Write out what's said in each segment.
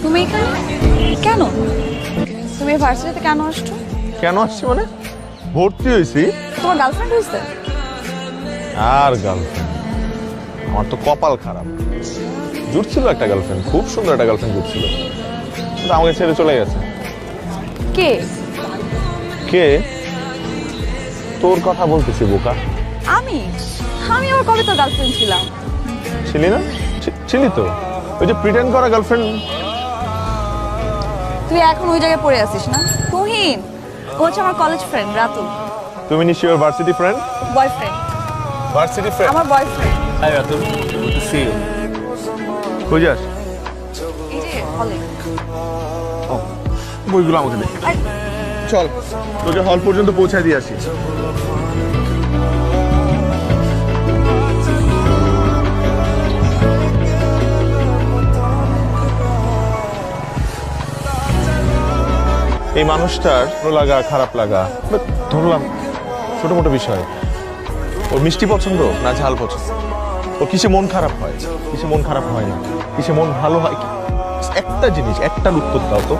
তুমি এখানে কেন? তুমি ভার্সিটিতে কেন আসছো? কেন আসছি মানে? ভর্তি হয়েছি। তোমার গার্লফ্রেন্ড হয়েছে? আর গার্লফ্রেন্ড? আমার তো কপাল খারাপ। জুটছিল একটা গার্লফ্রেন্ড, খুব সুন্দর একটা গার্লফ্রেন্ড জুটছিল, কিন্তু আমাকে ছেড়ে চলে গেছে। কে? কে? তোর কথা বলতেছি বোকা। আমি আমি আবার কবে তোর গার্লফ্রেন্ড ছিলাম? ছিলি না? ছিলি তো, ওই যে প্রিটেন্ড করা গার্লফ্রেন্ড। তুই এখন ওই জায়গায় পড়ে আছিস না? তুহিন, ও হচ্ছে আমার কলেজ ফ্রেন্ড রাতুল। তুমি নিশ্চয়ই ওর varsity friend? Boyfriend. Varsity friend? আমার boyfriend. Hi Ratul, good to see you. কই যাস? এই যে হলে। বইগুলো আমাকে দে। চল তোকে হল পর্যন্ত পৌঁছায় দিয়ে আসি। এই মানুষটার ভালো লাগা খারাপ লাগা ধরলাম ছোট মোটো বিষয়। ওর মিষ্টি পছন্দ না ঝাল পছন্দ? ওর কিসে মন খারাপ হয়, কিসে মন খারাপ হয় না, কিসে মন ভালো হয়? একটা জিনিস, একটার উত্তর দাও তো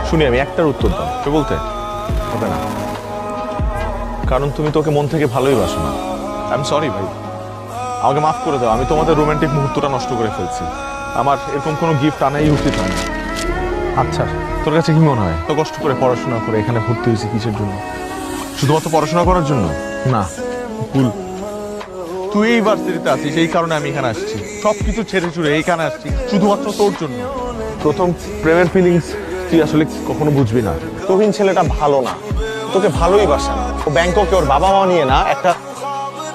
শুনি, আমি একটার উত্তর দাও। তো বলতে হবে না, কারণ তুমি তোকে মন থেকে ভালোই বাসো না। আই এম সরি ভাই, আমাকে মাফ করে দাও। আমি তোমাদের রোমান্টিক মুহূর্তটা নষ্ট করে ফেলছি। আমার এরকম কোনো গিফট আনাই উচিত হয় না। আচ্ছা, তোর কাছে কি মনে হয় তো কষ্ট করে পড়াশোনা করে এখানে ভর্তি হয়েছি কিসের জন্য? শুধুমাত্র পড়াশোনা করার জন্য না, ভুল। তুই এই ভার্সিটিতে আছিস, এই কারণে আমি এখানে আসছি। সবকিছু ছেড়ে ছুড়ে এইখানে আসছি শুধুমাত্র তোর জন্য। প্রথম প্রেমের ফিলিংস তুই আসলে কখনো বুঝবি না। তুহিন ছেলেটা ভালো না, তোকে ভালোই বাসে না। ও ব্যাংককে ওর বাবা মা নিয়ে না একটা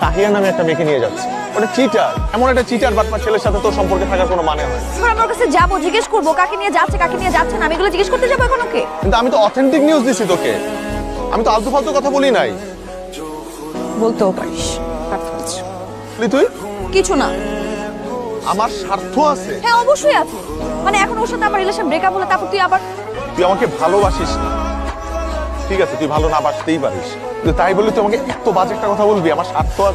তাহিয়া নামে একটা মেয়েকে নিয়ে যাচ্ছে। ওটা চিটার, এমন একটা চিটার বাটপার ছেলের সাথে তোর সম্পর্কে থাকার কোনো মানে হয় না। এবার আমার কাছে যাবো, জিজ্ঞেস করবো কাকে নিয়ে যাচ্ছে কাকে নিয়ে যাচ্ছে না, আমি এগুলো জিজ্ঞেস করতে যাবো এখন ওকে? কিন্তু আমি তো অথেন্টিক নিউজ দিছি তোকে, আমি তো আলতু ফালতু কথা বলি নাই। বলতেও পারিস। তুই কিছু না। আমার স্বার্থ আছে। হ্যাঁ অবশ্যই আছে, মানে এখন ওর সাথে আমার রিলেশন ব্রেকআপ হলে তারপর তুই আবার তুই আমাকে ভালোবাসিস না, ঠিক আছে, তুই ভালো না বাসতেই পারিস, কিন্তু তাই বলে তুই আমাকে এত বাজে একটা কথা বলবি? আমার স্বার্থ আছে।